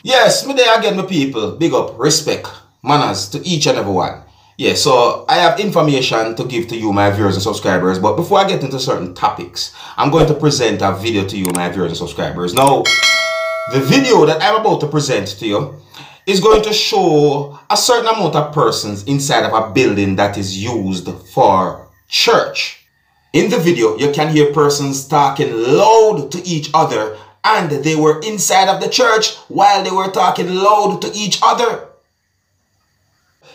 Yes, me there again, my people. Big up, respect, manners to each and every one. Yeah, so I have information to give to you, my viewers and subscribers. But before I get into certain topics, I'm going to present a video to you, my viewers and subscribers. Now, the video that I'm about to present to you is going to show a certain amount of persons inside of a building that is used for church. In the video, you can hear persons talking loud to each other, and they were inside of the church while they were talking loud to each other.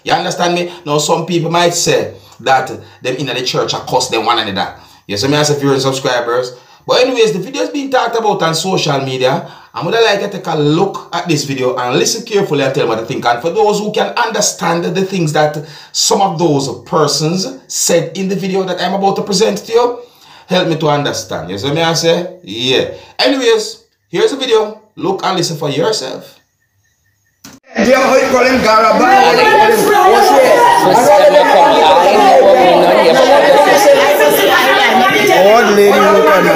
You understand me? Now, some people might say that them in the church are cuss them one another. Yes, so me as a viewer and subscribers. But anyways, the video is being talked about on social media. I'm gonna like to take a look at this video and listen carefully and tell me what to think. And for those who can understand the things that some of those persons said in the video that I'm about to present to you, help me to understand. You see me I say? Yeah. Anyways, here's the video. Look and listen for yourself. Yeah, how you call him Garaba? Old lady look at me.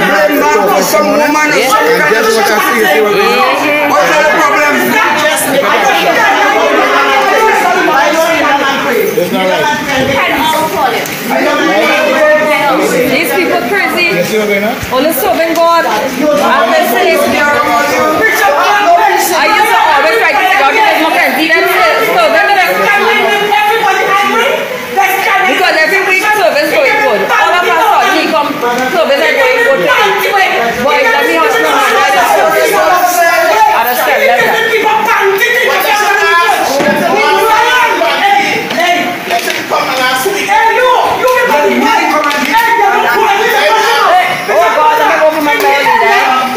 Some woman and just what I see. What's the problem? That's not right. These people crazy. Only serving God. I used to always try to figure out because my friends did because every week service going good. All of us thought he come service and going good. Boy, let me ask you I just said letter. Oh God, let me go for my belly there.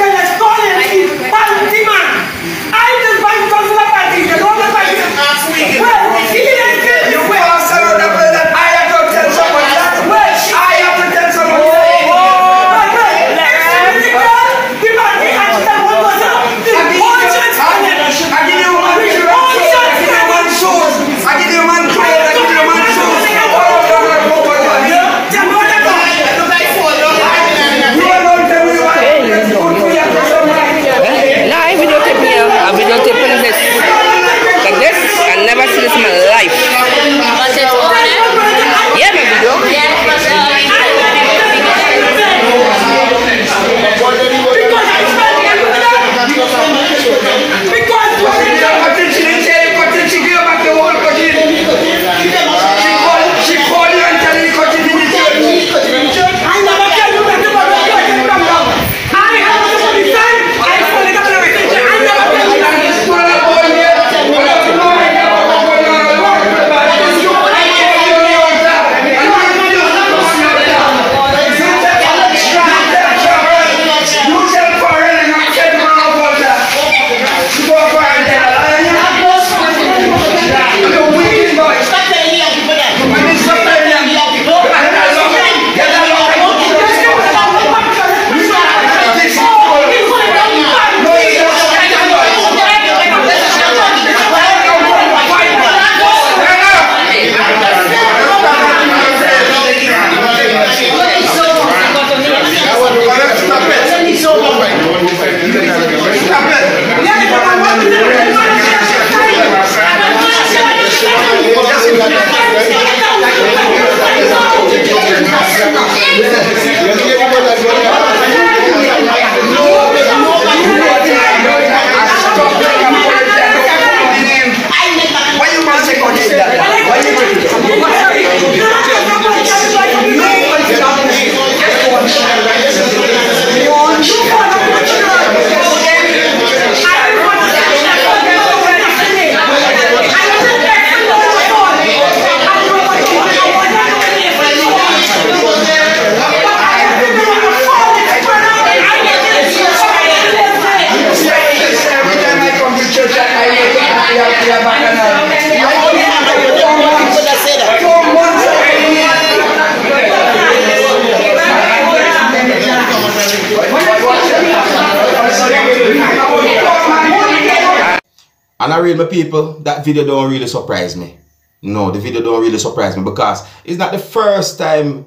And I read my people, that video don't really surprise me. No, the video don't really surprise me because it's not the first time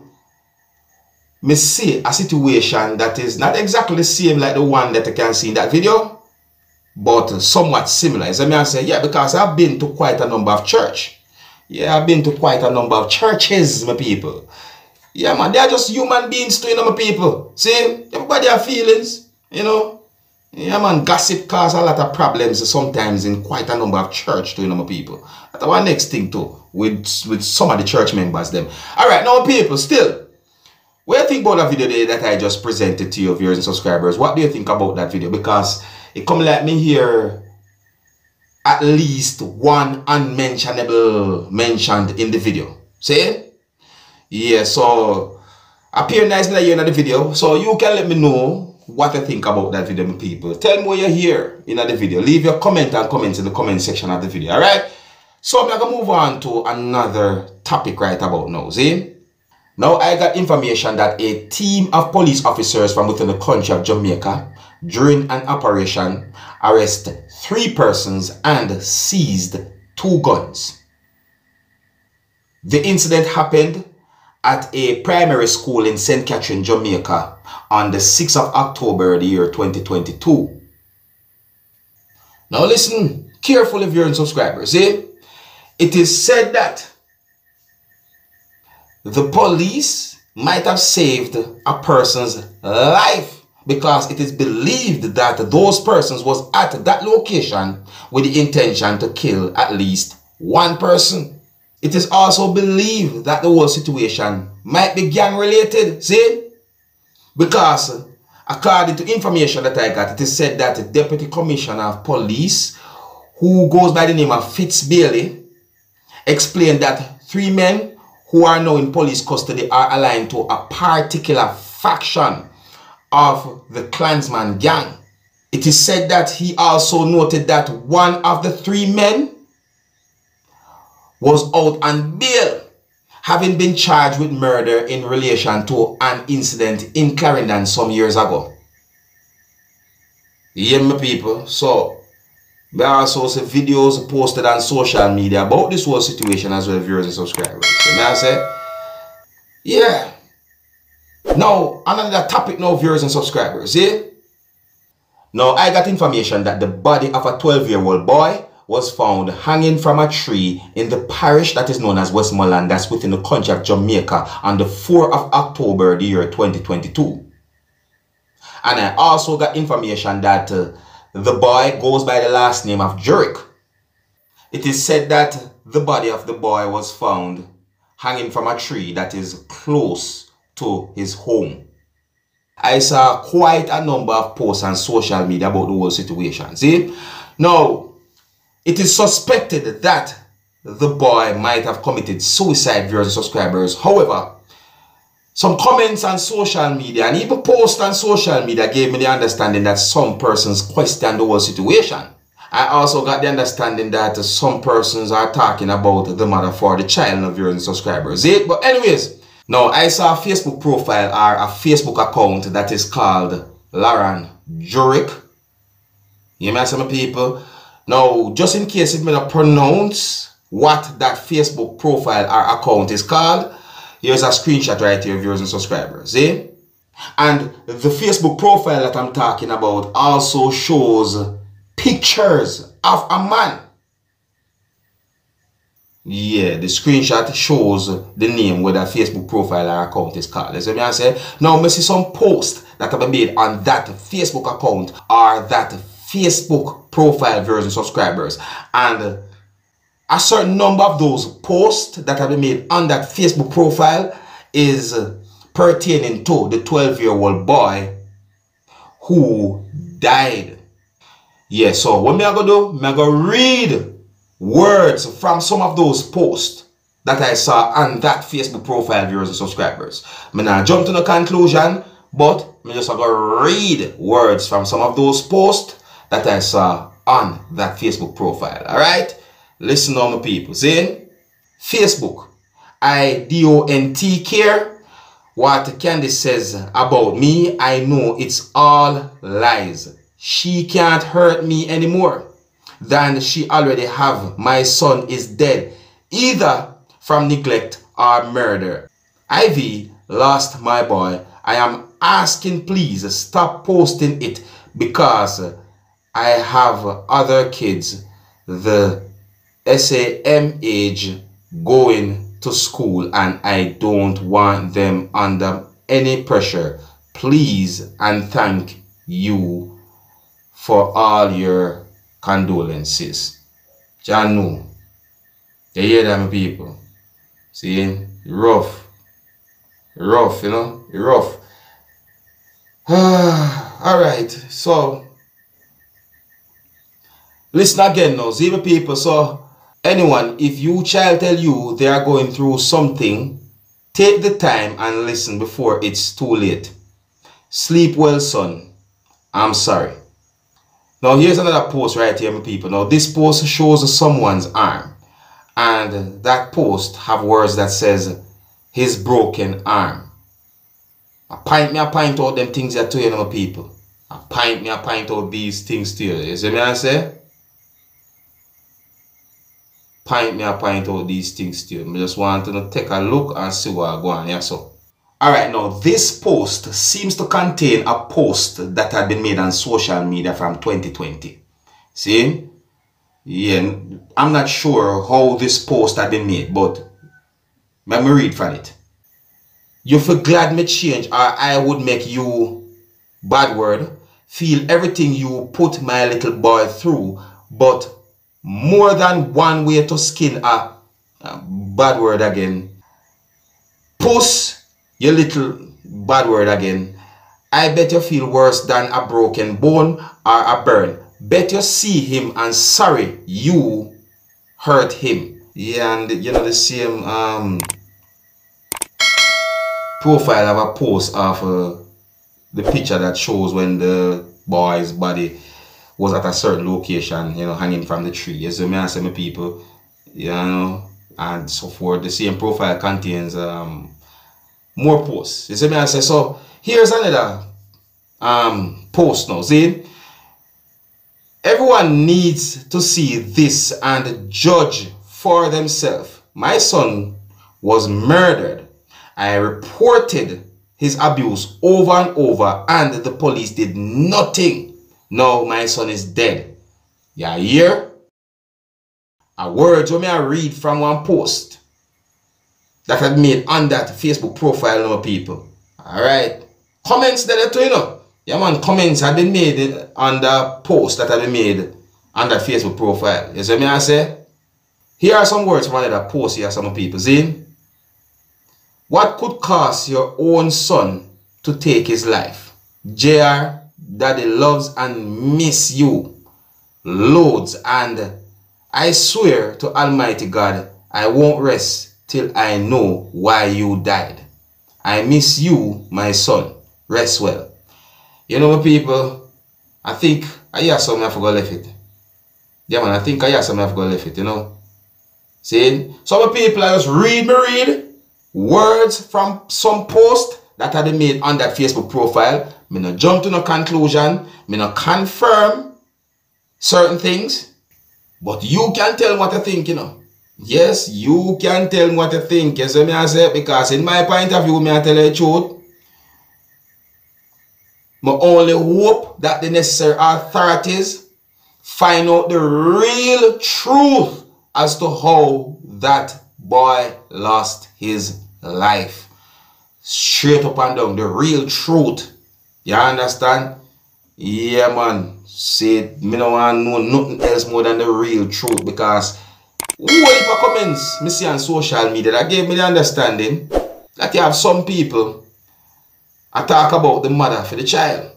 me see a situation that is not exactly the same like the one that I can see in that video. but somewhat similar. So I say, yeah, because I've been to quite a number of church. Yeah, I've been to quite a number of churches, my people. Yeah, man, they are just human beings too, you know, my people. See, everybody have feelings, you know. Yeah, man, gossip cause a lot of problems sometimes in quite a number of church too, you know, my people. That's our next thing too, with some of the church members them. Alright, now people, still, what do you think about that video that I just presented to your viewers and subscribers? What do you think about that video? Because it come like me here at least one unmentionable mentioned in the video. See? Yeah, so appear nice in the video. So you can let me know what you think about that video, my people. Tell me what you hear in the video. Leave your comment and comments in the comment section of the video. Alright? So I'm gonna move on to another topic right about now. See? Now I got information that a team of police officers from within the country of Jamaica during an operation arrested 3 persons and seized 2 guns. The incident happened at a primary school in St. Catherine, Jamaica on the 6th of October, the year 2022. Now listen carefully, viewers and subscribers. See? It is said that the police might have saved a person's life because it is believed that those persons was at that location with the intention to kill at least 1 person. It is also believed that the whole situation might be gang related, see? Because according to information that I got, it is said that the Deputy Commissioner of Police, who goes by the name of Fitz Bailey, explained that 3 men who are now in police custody are aligned to a particular faction of the Klansman gang. It is said that he also noted that one of the 3 men was out on bail, having been charged with murder in relation to an incident in Clarendon some years ago. Yeah, my people. So there are also some videos posted on social media about this whole situation as well, viewers and subscribers. So may I say, yeah. Now, another topic now, viewers and subscribers, see? Now, I got information that the body of a 12-year-old boy was found hanging from a tree in the parish that is known as Westmoreland, that's within the country of Jamaica, on the 4th of October, the year 2022. And I also got information that the boy goes by the last name of Jurick. It is said that the body of the boy was found hanging from a tree that is close to his home. I saw quite a number of posts on social media about the whole situation. See? Now, it is suspected that the boy might have committed suicide, viewers and subscribers. However, some comments on social media and even posts on social media gave me the understanding that some persons question the whole situation. I also got the understanding that some persons are talking about the mother for the child of viewers and subscribers. See? But anyways, now I saw a Facebook profile or a Facebook account that is called Lauren Jurick. You may some people. Now, just in case it may not pronounce what that Facebook profile or account is called, here's a screenshot right here, viewers and subscribers. See? And the Facebook profile that I'm talking about also shows pictures of a man. Yeah, the screenshot shows the name where that Facebook profile or account is called. So I say, now I see some posts that have been made on that Facebook account or that Facebook profile, viewers and subscribers. And a certain number of those posts that have been made on that Facebook profile is pertaining to the 12-year-old boy who died. Yeah, so what me I go do? Me I go read words from some of those posts that I saw on that Facebook profile, viewers and subscribers. Me not jump to the conclusion, but me just go read words from some of those posts that I saw on that Facebook profile. Alright? Listen on my people. See? Facebook. I don't care what Candy says about me. I know it's all lies. She can't hurt me anymore than she already have. My son is dead, either from neglect or murder. Ivy lost my boy. I am asking, please stop posting it because I have other kids the SAM age going to school and I don't want them under any pressure. Please and thank you for all your condolences. Janu, you hear them people? See, rough, you know, rough. Alright, so listen again now, see the people. So anyone, if your child tell you they are going through something, take the time and listen before it's too late. Sleep well, son. I'm sorry. Now here's another post right here, my people. Now this post shows someone's arm, and that post have words that says his broken arm. I point out them things that to you, my people. I point out these things to you. You see me I say? Point out these things to you. I just want to take a look and see what I go on here. So, alright, now this post seems to contain a post that had been made on social media from 2020. See? Yeah, I'm not sure how this post had been made, but let me read from it. You feel glad me change, or I would make you, bad word, feel everything you put my little boy through, but more than one way to skin a bad word again. Puss, your little bad word again. I bet you feel worse than a broken bone or a burn. Bet you see him and sorry you hurt him. Yeah, and you know the same profile of a post of the picture that shows when the boy's body was at a certain location, you know, hanging from the tree. You see me and some people, you know, and so forth. The same profile contains more posts. You see me and say, so here's another post now. See, everyone needs to see this and judge for themselves. My son was murdered. I reported his abuse over and over and the police did nothing. Now my son is dead. Yeah, hear? A word when I read from one post that had made on that Facebook profile of people. Alright. Comments there too, you know. Yeah man, comments had been made on the post that had been made on that Facebook profile. You see me I say? Here are some words from another post here, some people. See? What could cause your own son to take his life? JR, Daddy loves and miss you loads, and I swear to Almighty God, I won't rest till I know why you died. I miss you, my son. Rest well. You know, people, I think I hear something I forgot left it. Yeah man, I think I hear something I forgot left it, you know. See? Some people I just read words from some post that had been made on that Facebook profile. Me no jump to no conclusion. Me no confirm certain things. But you can tell what I think, you know. Yes, you can tell what I think. You see me I say? Because in my point of view, me I tell you the truth. I only hope that the necessary authorities find out the real truth as to how that boy lost his life. Straight up and down, the real truth. You understand? Yeah man. Say, me no want to know nothing else more than the real truth, because who heap of comments me see on social media that gave me the understanding that you have some people I talk about the mother for the child.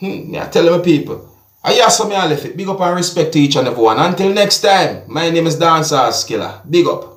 I tell them people, I hear some me I left it. Big up and respect to each and every one. Until next time, my name is Dancehall Skilla. Big up.